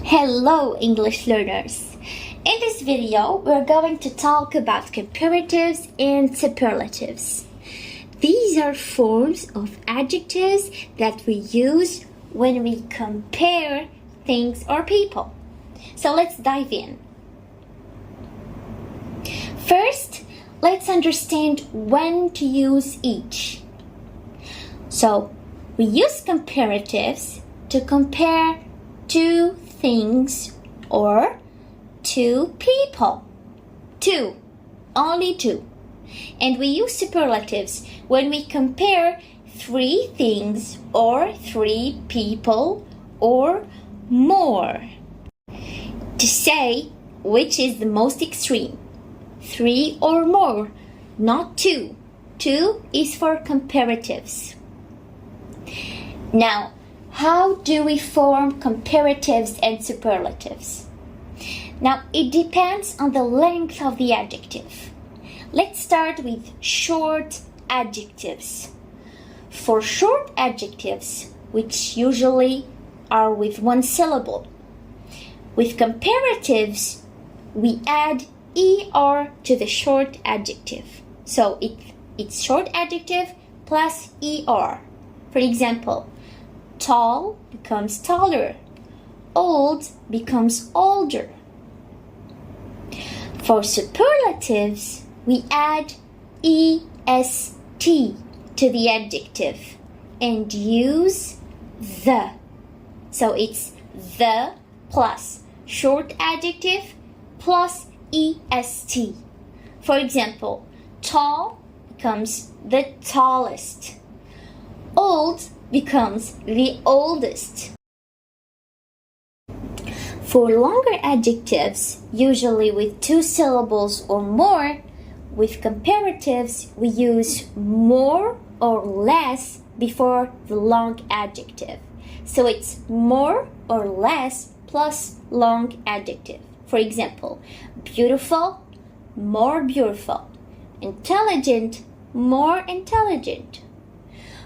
Hello English learners! In this video, we're going to talk about comparatives and superlatives. These are forms of adjectives that we use when we compare things or people. So let's dive in. First, let's understand when to use each. So, we use comparatives to compare two things or two people. Two, only two. And we use superlatives when we compare three things or three people or more. To say which is the most extreme, three or more, not two. Two is for comparatives. Now, how do we form comparatives and superlatives? Now, it depends on the length of the adjective. Let's start with short adjectives. For short adjectives, which usually are with one syllable, with comparatives, we add er to the short adjective. So it's short adjective plus er. For example, tall becomes taller. Old becomes older. For superlatives, we add est to the adjective and use the. So it's the plus short adjective plus est. For example, tall becomes the tallest. Old becomes the oldest. For longer adjectives, usually with two syllables or more, with comparatives we use more or less before the long adjective. So it's more or less plus long adjective. For example, beautiful, more beautiful. Intelligent, more intelligent.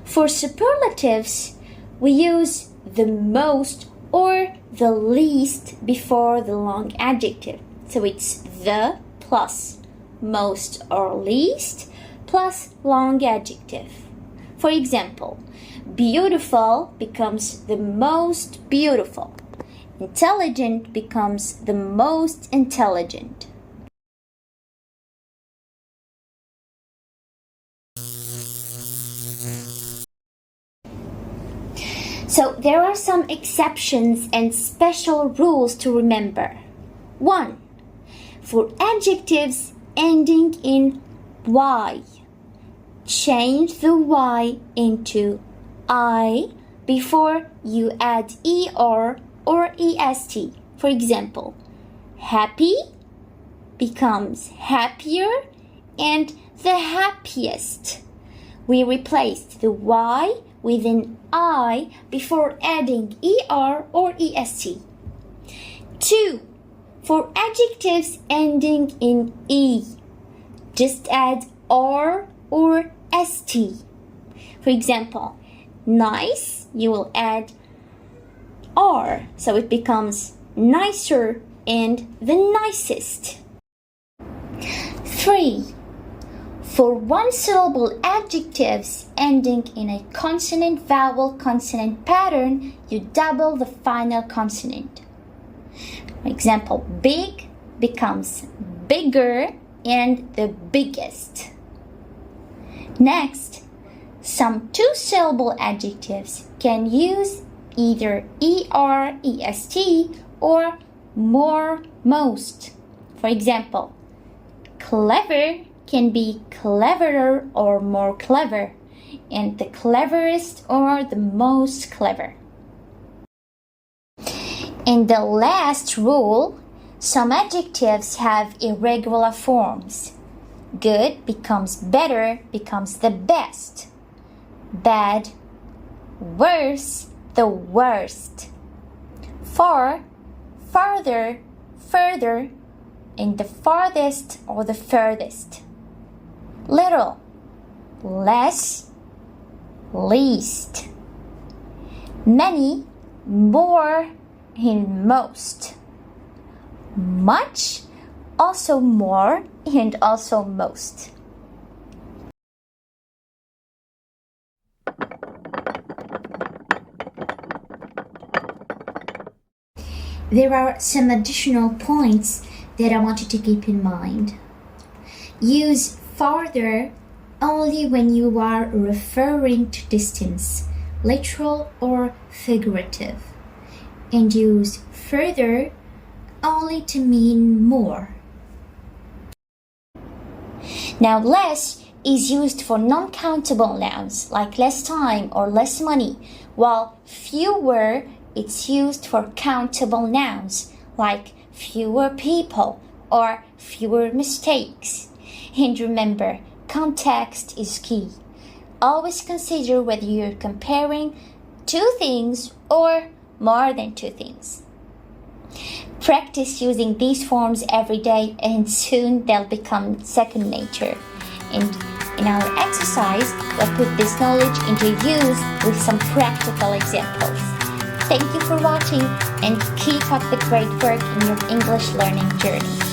For superlatives, we use the most or the least before the long adjective. So it's the plus most or least plus long adjective. For example, beautiful becomes the most beautiful. Intelligent becomes the most intelligent. So there are some exceptions and special rules to remember. 1. For adjectives ending in y, change the y into I before you add er or est. For example, happy becomes happier and the happiest. We replaced the y with an I before adding er or est. 2. For adjectives ending in e, just add r or st. For example, nice, you will add r, so it becomes nicer and the nicest. 3. For one-syllable adjectives ending in a consonant-vowel-consonant pattern, you double the final consonant. For example, big becomes bigger and the biggest. Next, some two-syllable adjectives can use either er, est, or more, most. For example, clever can be cleverer or more clever, and the cleverest or the most clever. In the last rule, some adjectives have irregular forms. Good becomes better, becomes the best. Bad, worse, the worst. Far, farther, further, and the farthest or the furthest. Little, less, least. Many, more, and most. Much, also more, and also most. There are some additional points that I want you to keep in mind. Use farther only when you are referring to distance, literal or figurative, and use further only to mean more. Now, less is used for non-countable nouns like less time or less money, while fewer it's used for countable nouns like fewer people or fewer mistakes. And remember, context is key. Always consider whether you're comparing two things or more than two things. Practice using these forms every day and soon they'll become second nature. And in our exercise, we'll put this knowledge into use with some practical examples. Thank you for watching and keep up the great work in your English learning journey.